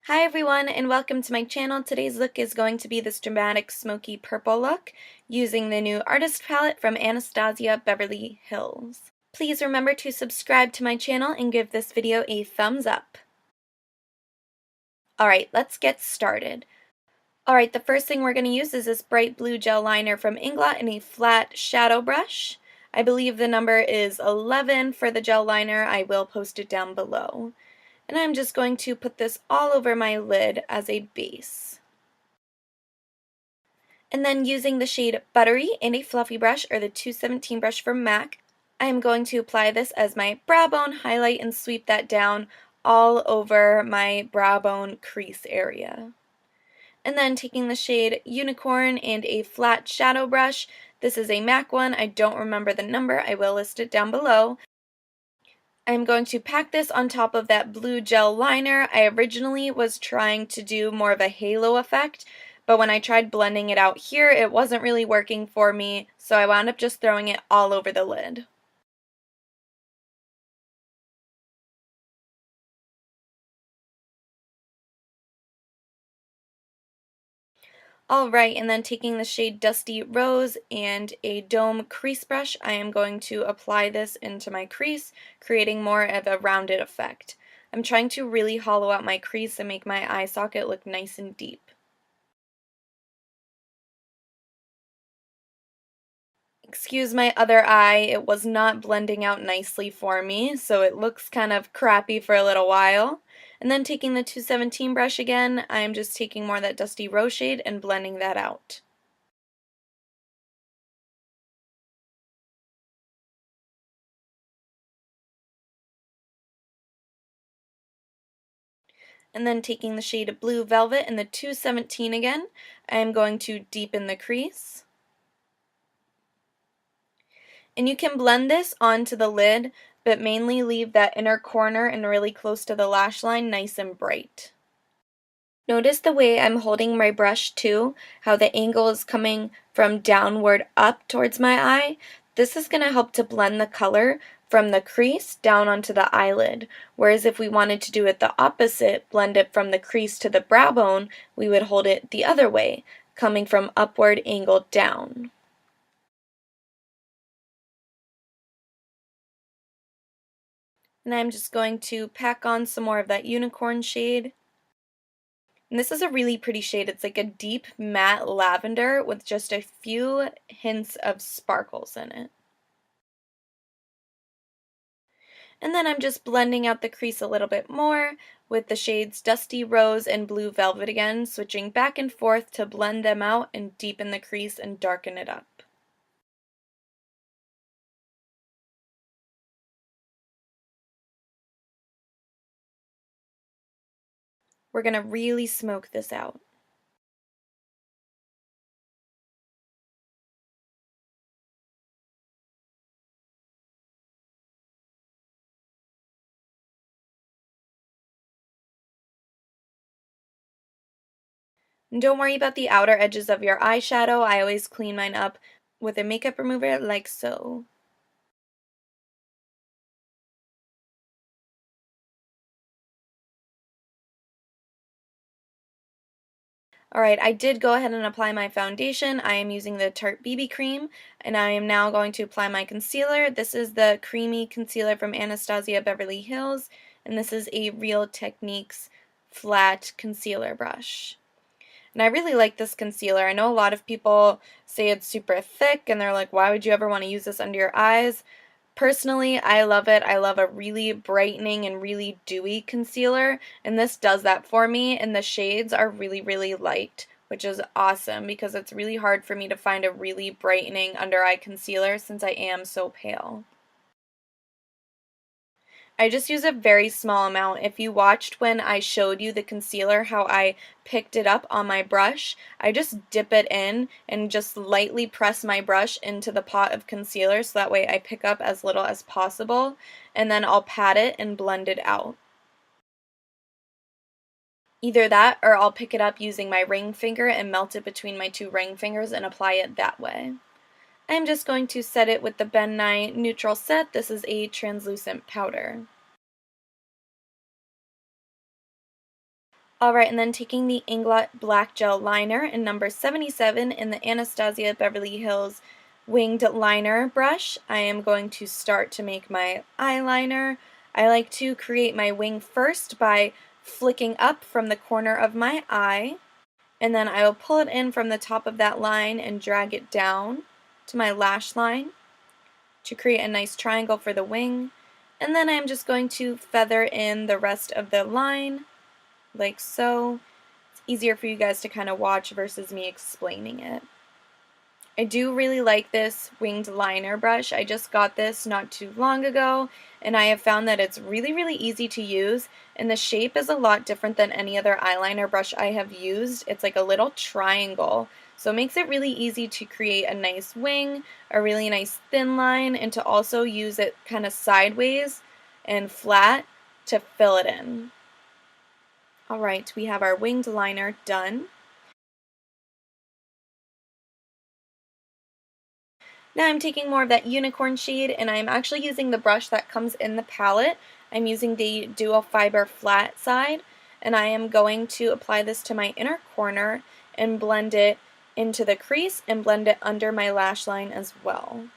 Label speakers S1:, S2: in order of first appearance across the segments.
S1: Hi everyone and welcome to my channel. Today's look is going to be this dramatic smoky purple look using the new artist palette from Anastasia Beverly Hills. Please remember to subscribe to my channel and give this video a thumbs up. Alright, let's get started. Alright, the first thing we're going to use is this bright blue gel liner from Inglot in a flat shadow brush. I believe the number is 11 for the gel liner. I will post it down below. And I'm just going to put this all over my lid as a base. And then using the shade Buttery and a fluffy brush, or the 217 brush from M.A.C, I am going to apply this as my brow bone highlight and sweep that down all over my brow bone crease area. And then taking the shade Unicorn and a flat shadow brush, this is a M.A.C one, I don't remember the number, I will list it down below. I'm going to pack this on top of that blue gel liner. I originally was trying to do more of a halo effect, but when I tried blending it out here, it wasn't really working for me, so I wound up just throwing it all over the lid. Alright, and then taking the shade Dusty Rose and a Dome crease brush, I am going to apply this into my crease, creating more of a rounded effect. I'm trying to really hollow out my crease and make my eye socket look nice and deep. Excuse my other eye, it was not blending out nicely for me, so it looks kind of crappy for a little while. And then taking the 217 brush again, I'm just taking more of that Dusty Rose shade and blending that out. And then taking the shade Blue Velvet and the 217 again, I'm going to deepen the crease. And you can blend this onto the lid, but mainly leave that inner corner and really close to the lash line nice and bright. Notice the way I'm holding my brush too, how the angle is coming from downward up towards my eye. This is going to help to blend the color from the crease down onto the eyelid, whereas if we wanted to do it the opposite, blend it from the crease to the brow bone, we would hold it the other way, coming from upward angled down. And I'm just going to pack on some more of that unicorn shade. And this is a really pretty shade. It's like a deep matte lavender with just a few hints of sparkles in it. And then I'm just blending out the crease a little bit more with the shades Dusty Rose and Blue Velvet again, switching back and forth to blend them out and deepen the crease and darken it up. We're going to really smoke this out. And don't worry about the outer edges of your eyeshadow. I always clean mine up with a makeup remover like so. Alright, I did go ahead and apply my foundation. I am using the Tarte BB Cream, and I am now going to apply my concealer. This is the creamy concealer from Anastasia Beverly Hills, and this is a Real Techniques flat concealer brush. And I really like this concealer. I know a lot of people say it's super thick, and they're like, why would you ever want to use this under your eyes? Personally, I love it. I love a really brightening and really dewy concealer, and this does that for me, and the shades are really, really light, which is awesome because it's really hard for me to find a really brightening under eye concealer since I am so pale. I just use a very small amount. If you watched when I showed you the concealer, how I picked it up on my brush, I just dip it in and just lightly press my brush into the pot of concealer so that way I pick up as little as possible, and then I'll pat it and blend it out. Either that or I'll pick it up using my ring finger and melt it between my two ring fingers and apply it that way. I'm just going to set it with the Ben Nye Neutral Set. This is a translucent powder. Alright, and then taking the Inglot Black Gel Liner in number 77 in the Anastasia Beverly Hills Winged Liner brush, I am going to start to make my eyeliner. I like to create my wing first by flicking up from the corner of my eye, and then I will pull it in from the top of that line and drag it down to my lash line to create a nice triangle for the wing. And then I'm just going to feather in the rest of the line like so. It's easier for you guys to kind of watch versus me explaining it. I do really like this winged liner brush. I just got this not too long ago, and I have found that it's really easy to use, and the shape is a lot different than any other eyeliner brush I have used. It's like a little triangle, so it makes it really easy to create a nice wing, a really nice thin line, and to also use it kind of sideways and flat to fill it in. Alright, we have our winged liner done. Now I'm taking more of that unicorn shade, and I'm actually using the brush that comes in the palette. I'm using the Dual Fiber Flat side, and I am going to apply this to my inner corner and blend it into the crease and blend it under my lash line as well.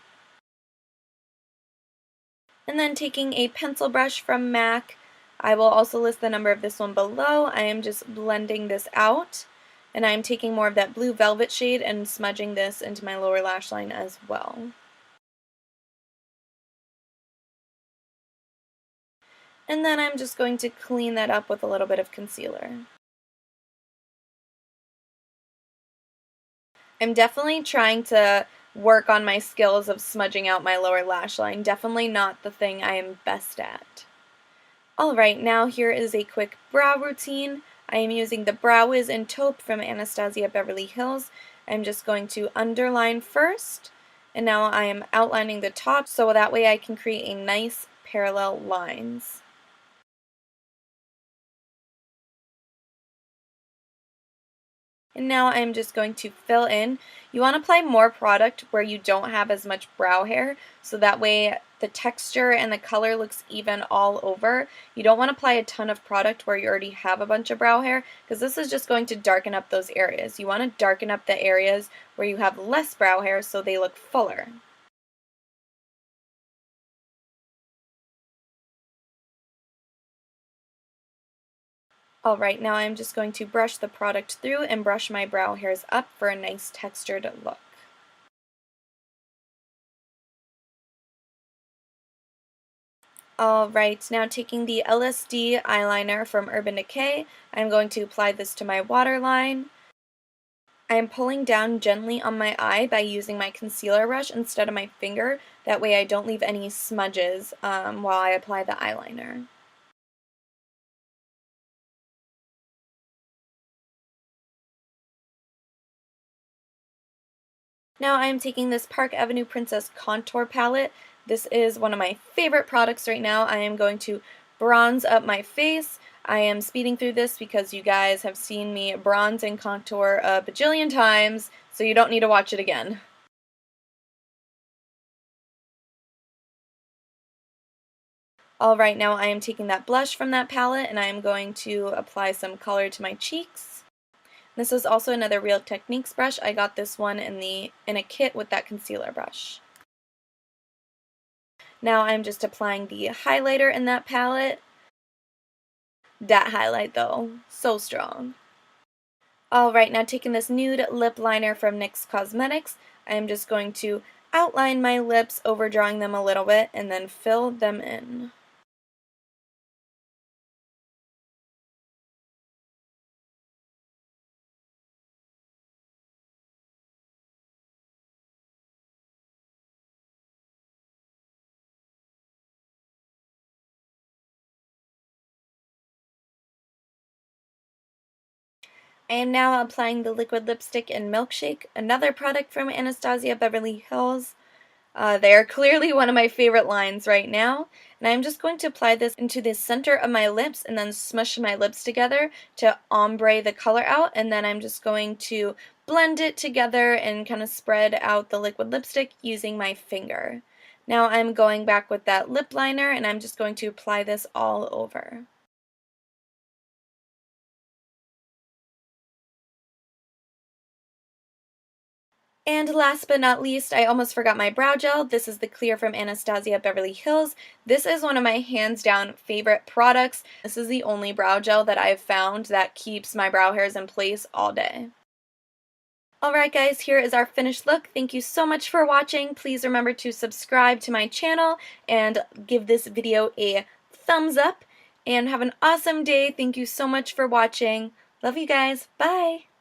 S1: And then taking a pencil brush from M.A.C, I will also list the number of this one below. I am just blending this out, and I'm taking more of that blue velvet shade and smudging this into my lower lash line as well. And then I'm just going to clean that up with a little bit of concealer. I'm definitely trying to work on my skills of smudging out my lower lash line. Definitely not the thing I am best at. Alright, now here is a quick brow routine. I am using the Browwiz in Taupe from Anastasia Beverly Hills. I'm just going to underline first, and now I am outlining the top so that way I can create a nice parallel lines. And now I'm just going to fill in. You want to apply more product where you don't have as much brow hair, so that way the texture and the color looks even all over. You don't want to apply a ton of product where you already have a bunch of brow hair, because this is just going to darken up those areas. You want to darken up the areas where you have less brow hair so they look fuller. Alright, now I'm just going to brush the product through and brush my brow hairs up for a nice textured look. Alright, now taking the LSD eyeliner from Urban Decay, I'm going to apply this to my waterline. I am pulling down gently on my eye by using my concealer brush instead of my finger. That way I don't leave any smudges while I apply the eyeliner. Now I am taking this Park Avenue Princess Contour Palette. This is one of my favorite products right now. I am going to bronze up my face. I am speeding through this because you guys have seen me bronze and contour a bajillion times, so you don't need to watch it again. Alright, now I am taking that blush from that palette and I am going to apply some color to my cheeks. This is also another Real Techniques brush. I got this one in a kit with that concealer brush. Now I'm just applying the highlighter in that palette. That highlight though, so strong. Alright, now taking this Nude lip liner from NYX Cosmetics, I'm just going to outline my lips, overdrawing them a little bit, and then fill them in. I am now applying the liquid lipstick in Milkshake, another product from Anastasia Beverly Hills. They are clearly one of my favorite lines right now, and I'm just going to apply this into the center of my lips and then smush my lips together to ombre the color out, and then I'm just going to blend it together and kind of spread out the liquid lipstick using my finger. Now I'm going back with that lip liner and I'm just going to apply this all over. And last but not least, I almost forgot my brow gel. This is the clear from Anastasia Beverly Hills. This is one of my hands down favorite products. This is the only brow gel that I've found that keeps my brow hairs in place all day. Alright guys, here is our finished look. Thank you so much for watching. Please remember to subscribe to my channel and give this video a thumbs up. And have an awesome day. Thank you so much for watching. Love you guys. Bye!